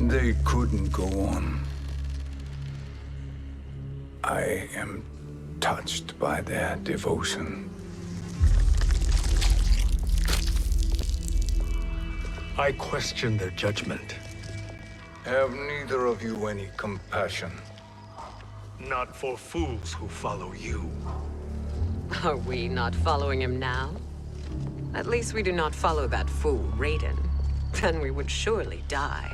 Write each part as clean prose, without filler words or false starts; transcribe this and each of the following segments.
They couldn't go on. I am touched by their devotion. I question their judgment. Have neither of you any compassion? Not for fools who follow you. Are we not following him now? At least we do not follow that fool, Raiden. Then we would surely die.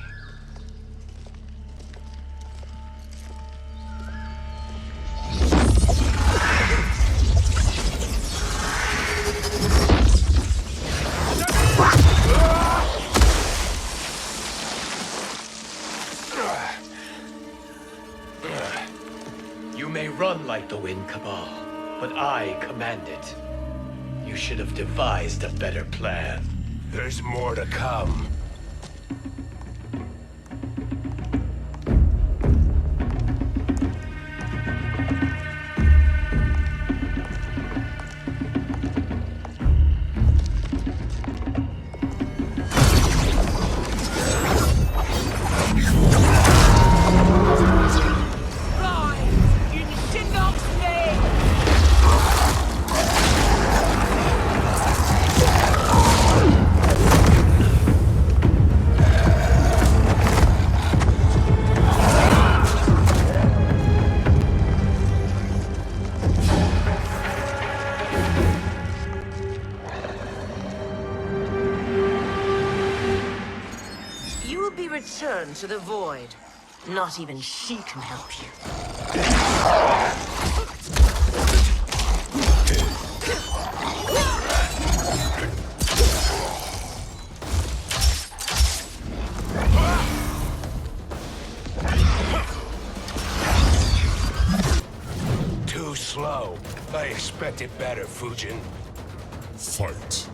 You may run like the wind, Kabal, but I command it. You should have devised a better plan. There's more to come. Return to the void. Not even she can help you. Too slow. I expected better, Fujin. Fight.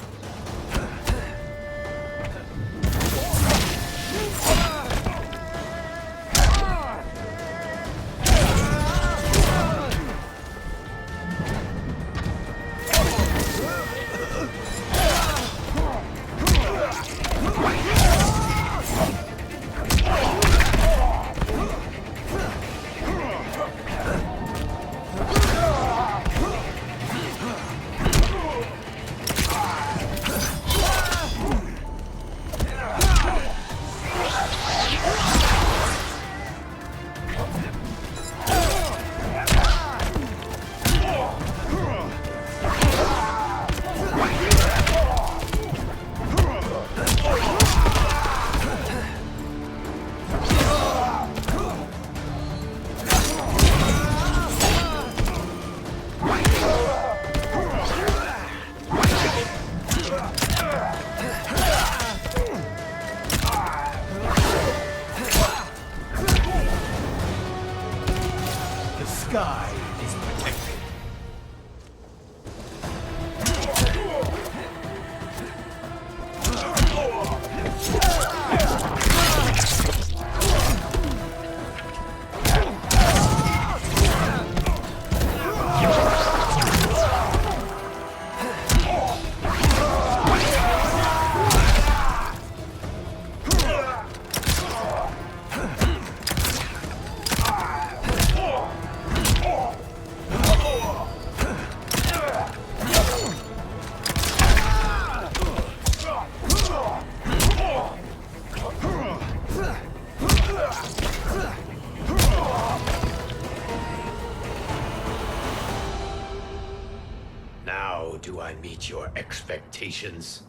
Do I meet your expectations?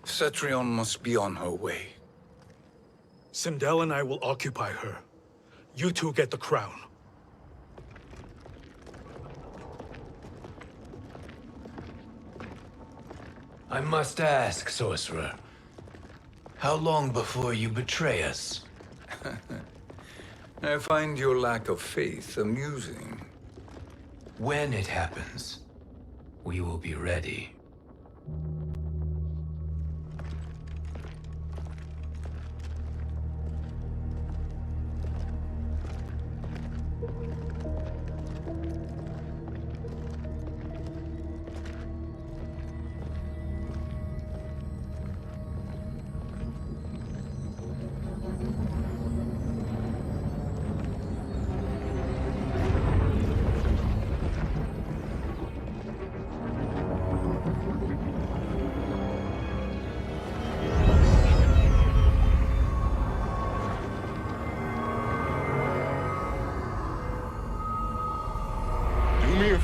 Cetrion must be on her way. Sindel and I will occupy her. You two get the crown. I must ask, sorcerer. How long before you betray us? I find your lack of faith amusing. When it happens, we will be ready.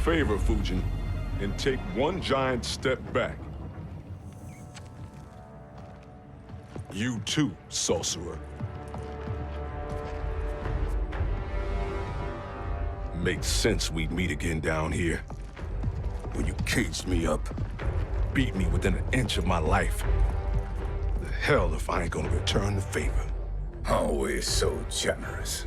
favor, Fujin, and take one giant step back. You too, sorcerer. Makes sense we'd meet again down here. When you caged me up, beat me within an inch of my life. The hell if I ain't gonna return the favor. Always so generous.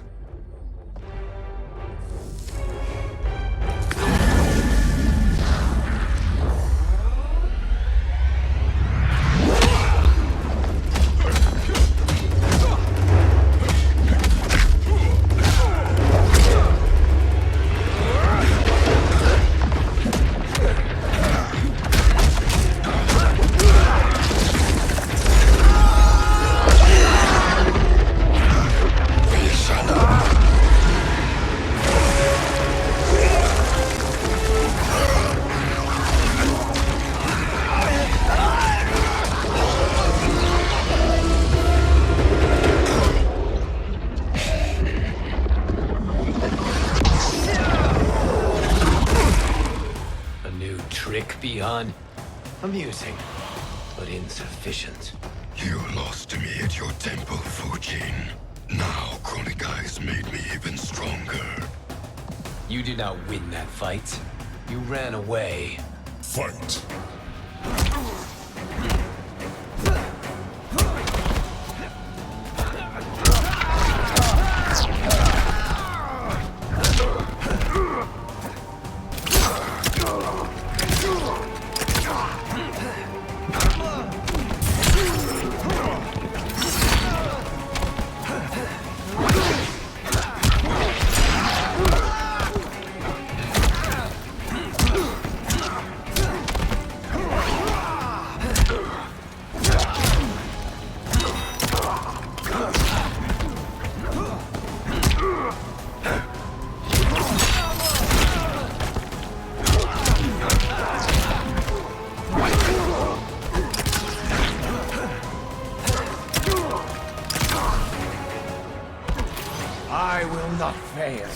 Beyond amusing, but insufficient. You lost to me at your temple, Fujin. Now Chronic Eyes made me even stronger. You did not win that fight. You ran away. Fight! I will not fail.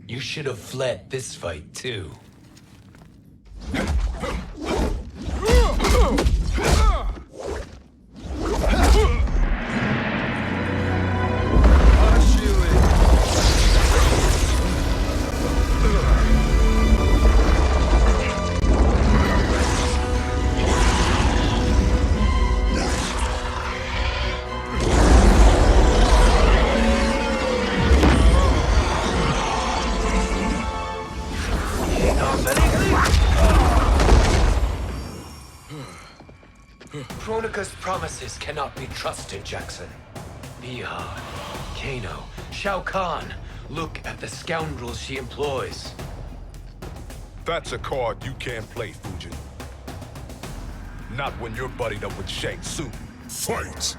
You should have fled this fight, too. Kronika's promises cannot be trusted, Jackson. Bihan, Kano, Shao Kahn. Look at the scoundrels she employs. That's a card you can't play, Fujin. Not when you're buddied up with Shang Tsung. Fight!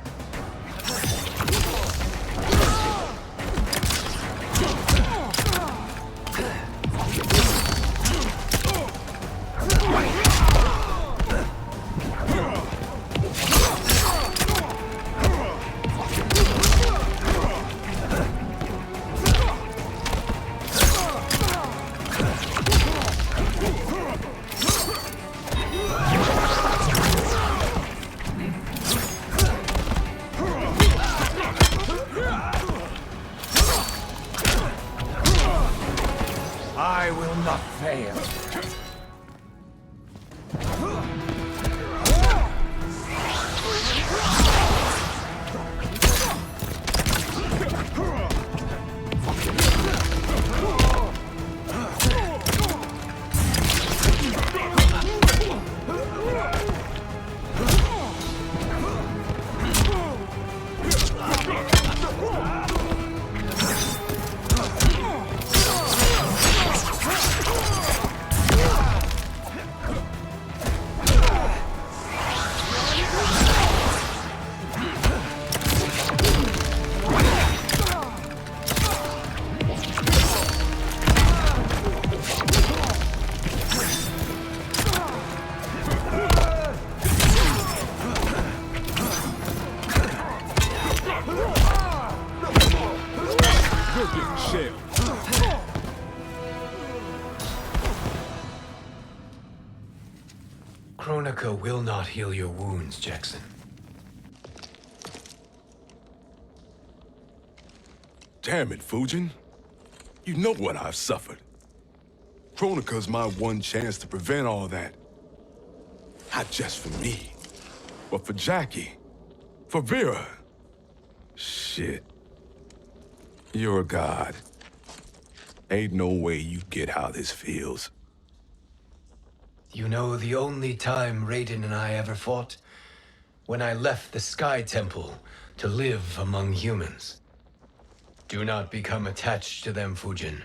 Kronika will not heal your wounds, Jackson. Damn it, Fujin. You know what I've suffered. Kronika's my one chance to prevent all that. Not just for me, but for Jackie, for Vera. Shit. You're a god. Ain't no way you get how this feels. You know the only time Raiden and I ever fought? When I left the Sky Temple to live among humans. Do not become attached to them, Fujin.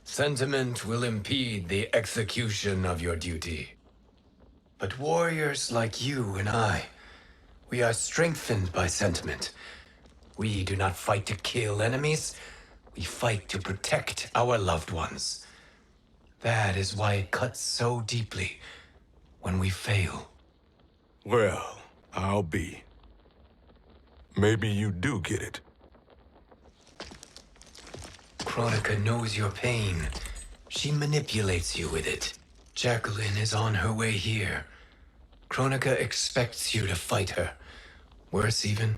Sentiment will impede the execution of your duty. But warriors like you and I, we are strengthened by sentiment. We do not fight to kill enemies. We fight to protect our loved ones. That is why it cuts so deeply when we fail. Well, I'll be. Maybe you do get it. Kronika knows your pain. She manipulates you with it. Jacqueline is on her way here. Kronika expects you to fight her. Worse even,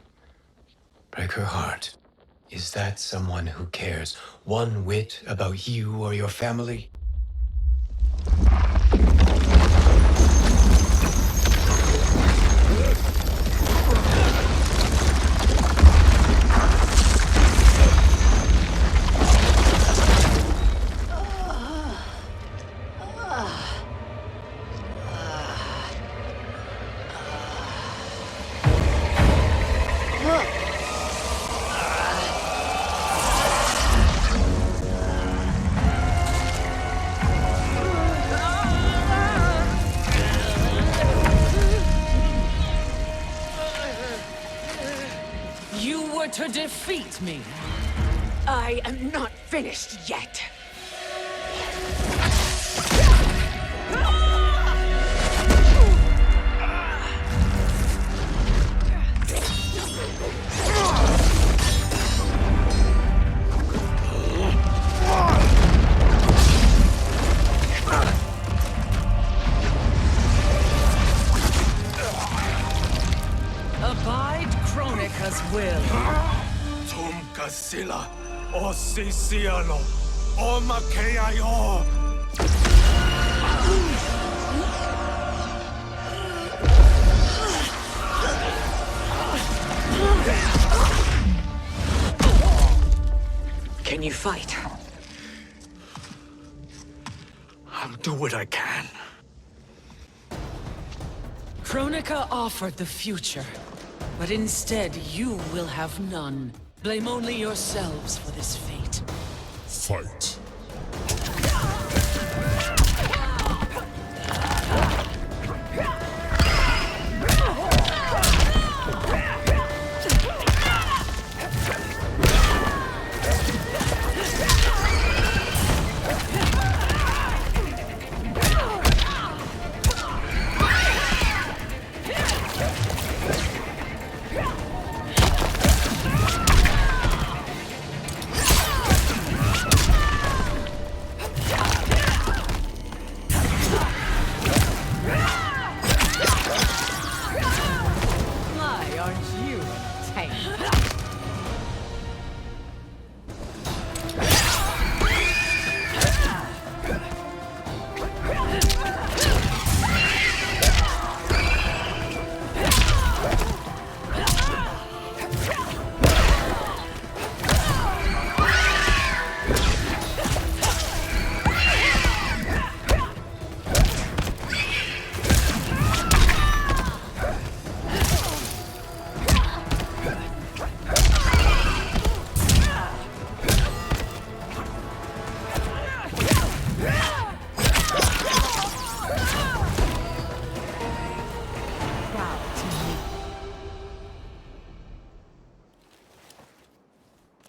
break her heart. Is that someone who cares one whit about you or your family? To defeat me. I am not finished yet. Abide Kronika's will. Tum Kasila, O Sisialo, O Makeayo. Can you fight? I'll do what I can. Kronika offered the future, but instead you will have none. Blame only yourselves for this fate. Fight.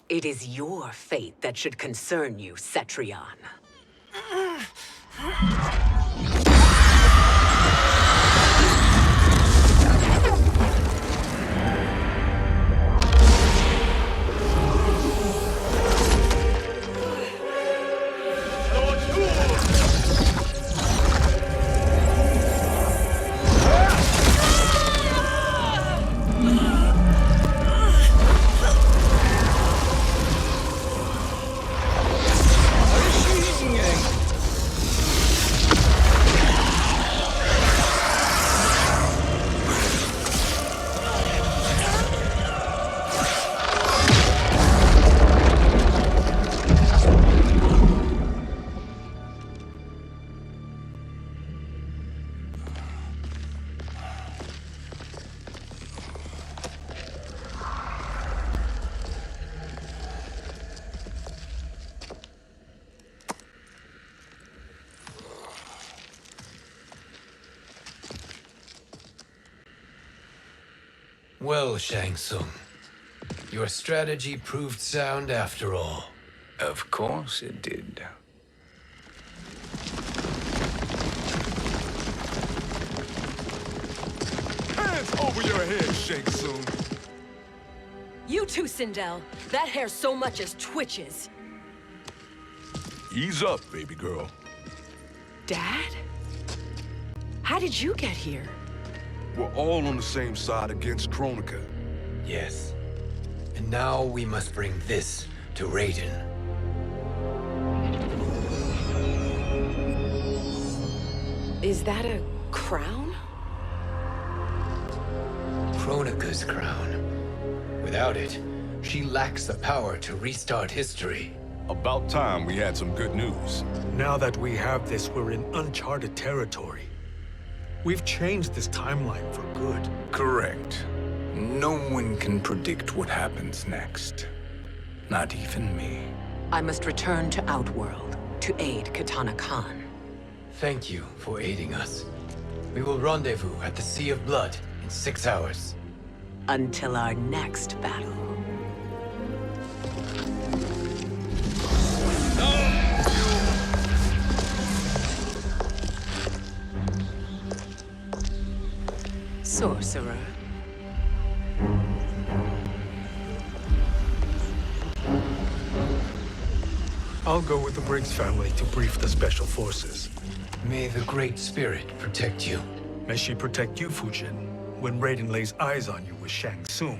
It is your fate that should concern you, Cetrion. Well, Shang Tsung, your strategy proved sound after all. Of course it did. Hands over your head, Shang Tsung. You too, Sindel. That hair so much as twitches. Ease up, baby girl. Dad? How did you get here? We're all on the same side against Kronika. Yes. And now we must bring this to Raiden. Is that a crown? Kronika's crown. Without it, she lacks the power to restart history. About time we had some good news. Now that we have this, we're in uncharted territory. We've changed this timeline for good. Correct. No one can predict what happens next. Not even me. I must return to Outworld to aid Kitana Khan. Thank you for aiding us. We will rendezvous at the Sea of Blood in 6 hours. Until our next battle. Sorcerer. I'll go with the Briggs family to brief the Special Forces. May the Great Spirit protect you. May she protect you, Fujin, when Raiden lays eyes on you with Shang Tsung.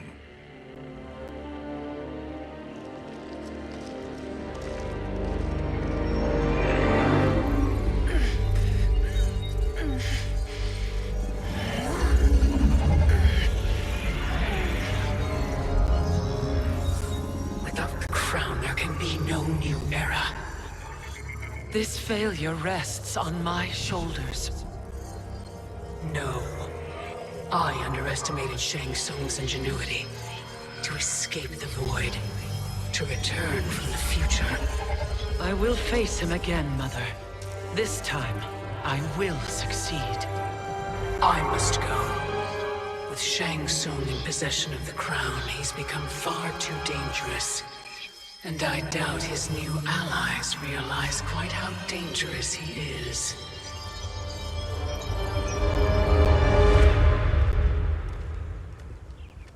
This failure rests on my shoulders. No. I underestimated Shang Tsung's ingenuity. To escape the void. To return from the future. I will face him again, Mother. This time, I will succeed. I must go. With Shang Tsung in possession of the crown, he's become far too dangerous. And I doubt his new allies realize quite how dangerous he is.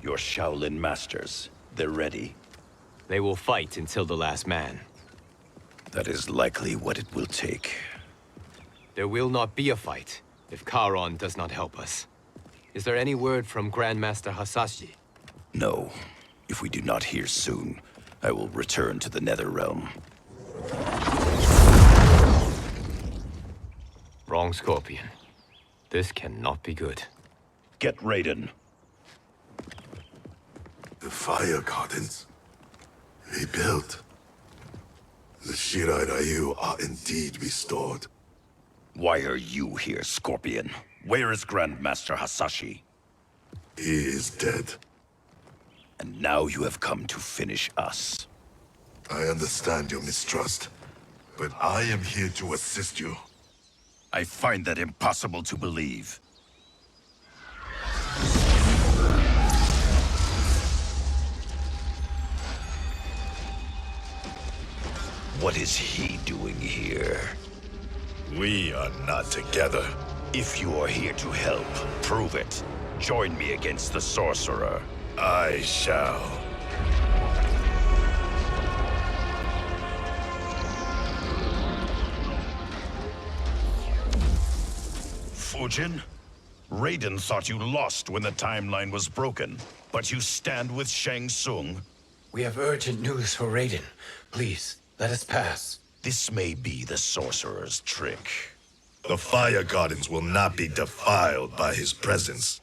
Your Shaolin masters, they're ready. They will fight until the last man. That is likely what it will take. There will not be a fight if Charon does not help us. Is there any word from Grandmaster Hasashi? No. If we do not hear soon, I will return to the Netherrealm. Wrong, Scorpion. This cannot be good. Get Raiden. The fire gardens. Rebuilt. The Shirai Ryu are indeed restored. Why are you here, Scorpion? Where is Grandmaster Hasashi? He is dead. And now you have come to finish us. I understand your mistrust, but I am here to assist you. I find that impossible to believe. What is he doing here? We are not together. If you are here to help, prove it. Join me against the sorcerer. I shall. Fujin? Raiden thought you lost when the timeline was broken, but you stand with Shang Tsung. We have urgent news for Raiden. Please, let us pass. This may be the sorcerer's trick. The fire gardens will not be defiled by his presence.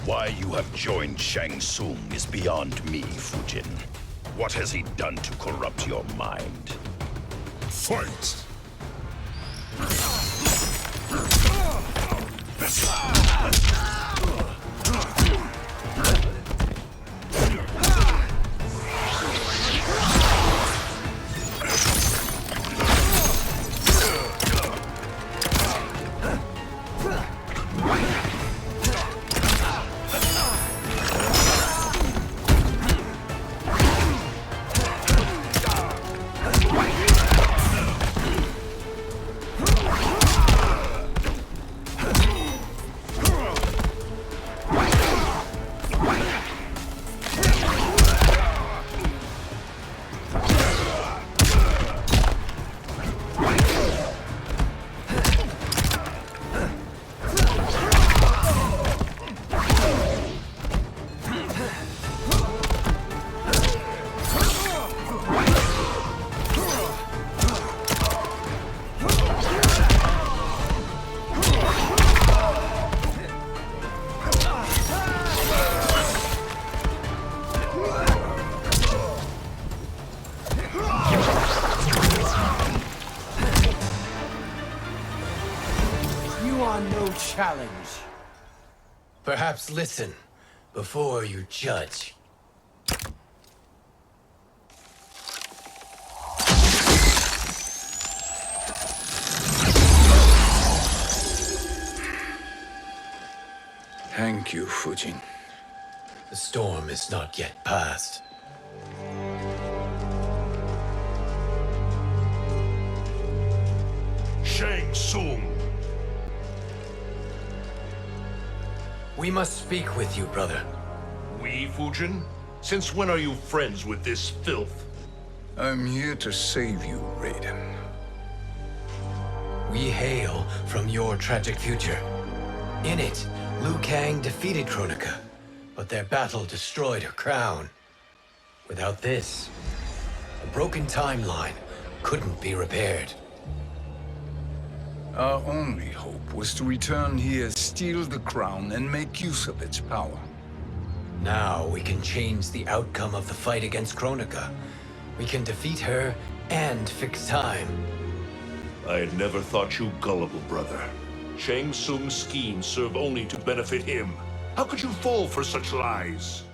Why you have joined Shang Tsung is beyond me, Fujin. What has he done to corrupt your mind? Fight! Challenge. Perhaps listen before you judge. Thank you, Fujin. The storm is not yet past. Shang Tsung. We must speak with you, brother. We, Fujin? Since when are you friends with this filth? I'm here to save you, Raiden. We hail from your tragic future. In it, Liu Kang defeated Kronika, but their battle destroyed her crown. Without this, a broken timeline couldn't be repaired. Our only hope was to return here, steal the crown, and make use of its power. Now we can change the outcome of the fight against Kronika. We can defeat her and fix time. I had never thought you gullible, brother. Shang Tsung's schemes serve only to benefit him. How could you fall for such lies?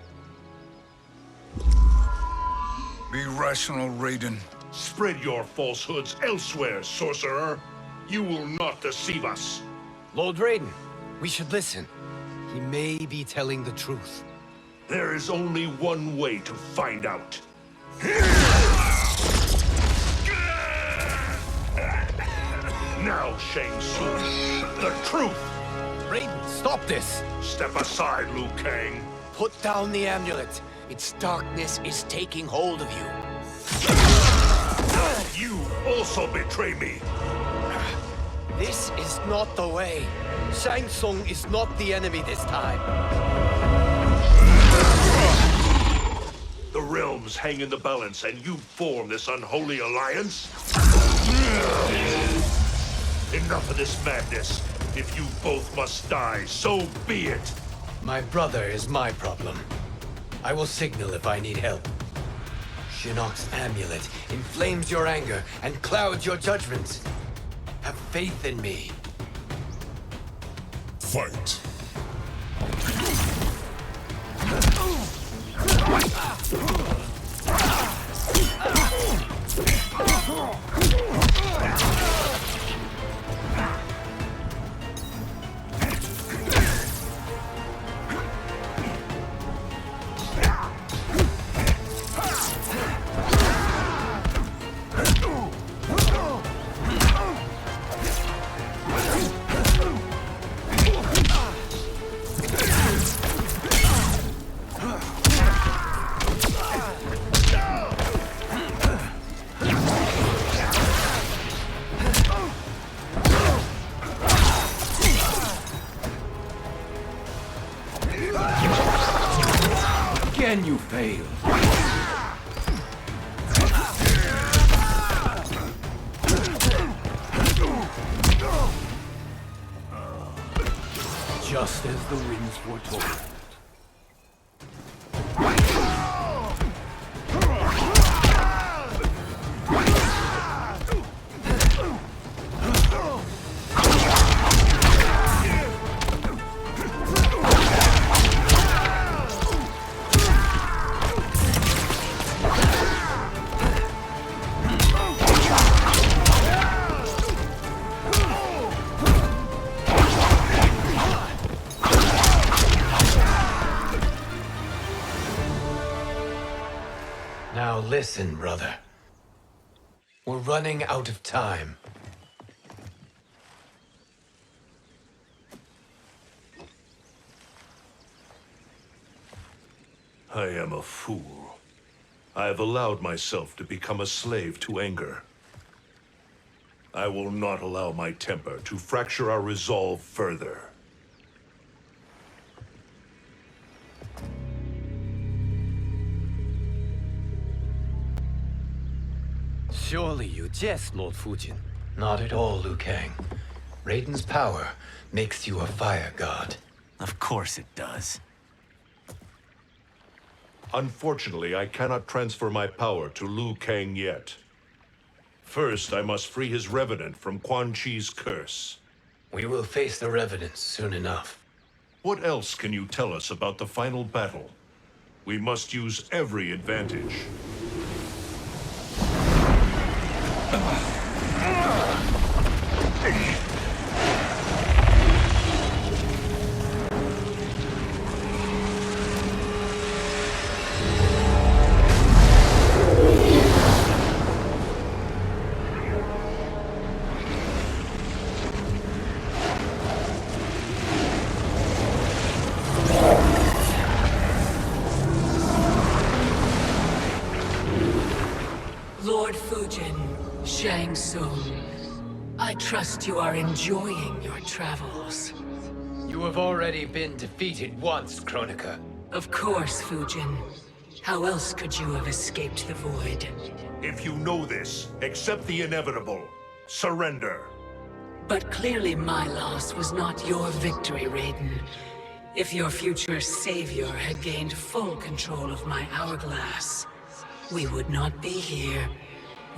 Be rational, Raiden. Spread your falsehoods elsewhere, sorcerer. You will not deceive us. Lord Raiden, we should listen. He may be telling the truth. There is only one way to find out. Now, Shang Tsung, the truth! Raiden, stop this! Step aside, Liu Kang. Put down the amulet. Its darkness is taking hold of you. You also betray me. This is not the way. Shang Tsung is not the enemy this time. The realms hang in the balance, and you form this unholy alliance? Enough of this madness. If you both must die, so be it. My brother is my problem. I will signal if I need help. Shinnok's amulet inflames your anger and clouds your judgment. Have faith in me. Fight. Again you fail. Just as the winds foretold. Listen, brother. We're running out of time. I am a fool. I have allowed myself to become a slave to anger. I will not allow my temper to fracture our resolve further. Surely you jest, Lord Fujin. Not at all, Liu Kang. Raiden's power makes you a fire god. Of course it does. Unfortunately, I cannot transfer my power to Liu Kang yet. First, I must free his Revenant from Quan Chi's curse. We will face the Revenants soon enough. What else can you tell us about the final battle? We must use every advantage. Lord Fujin, Shang Tsung, I trust you are enjoying your travels. You have already been defeated once, Kronika. Of course, Fujin. How else could you have escaped the void? If you know this, accept the inevitable. Surrender. But clearly my loss was not your victory, Raiden. If your future savior had gained full control of my hourglass, we would not be here.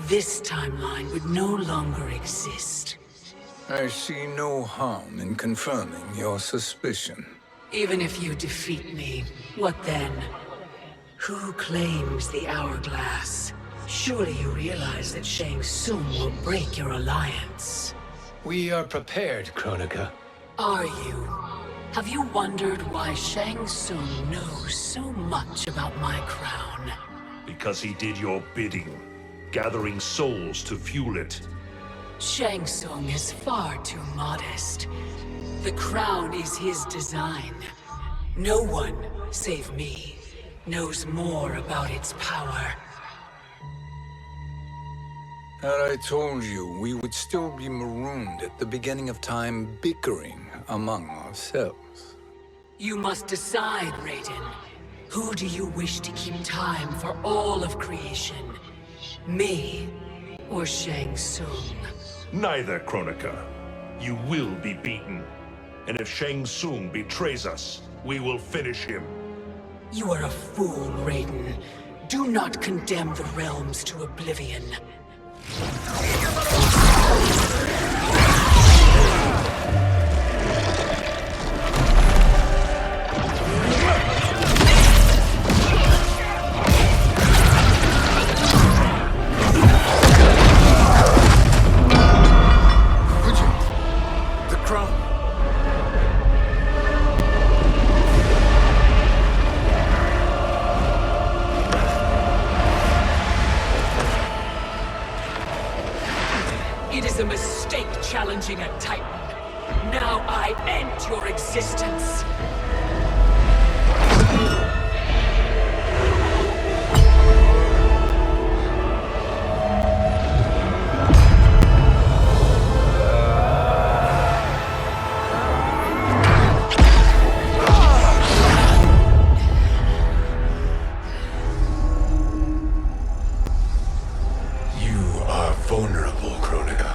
This timeline would no longer exist. I see no harm in confirming your suspicion. Even if you defeat me, what then? Who claims the hourglass? Surely you realize that Shang Tsung will break your alliance. We are prepared, Kronika. Are you? Have you wondered why Shang Tsung knows so much about my crown? Because he did your bidding, gathering souls to fuel it. Shang Tsung is far too modest. The crown is his design. No one, save me, knows more about its power. Had I told you, we would still be marooned at the beginning of time, bickering among ourselves. You must decide, Raiden. Who do you wish to keep time for all of creation? Me or Shang Tsung? Neither, Kronika. You will be beaten. And if Shang Tsung betrays us, we will finish him. You are a fool, Raiden. Do not condemn the realms to oblivion. Challenging a Titan. Now I end your existence. You are vulnerable, Kronika.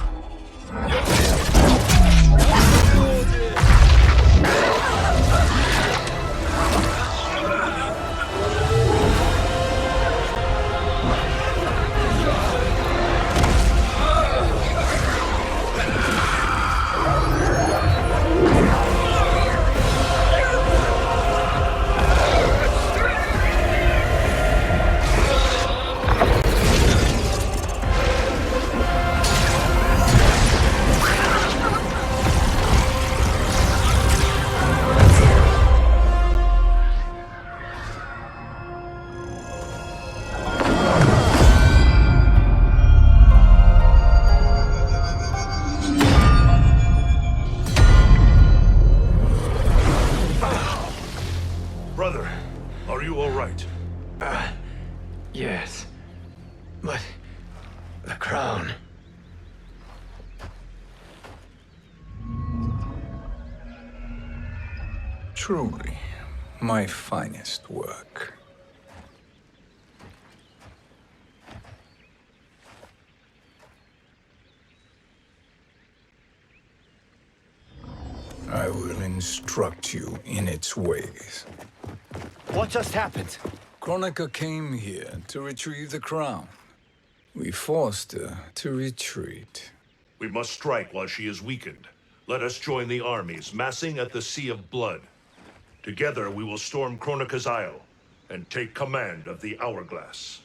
crown. Truly, my finest work. I will instruct you in its ways. What just happened? Kronika came here to retrieve the crown. We forced her to retreat. We must strike while she is weakened. Let us join the armies, massing at the Sea of Blood. Together we will storm Kronika's Isle and take command of the Hourglass.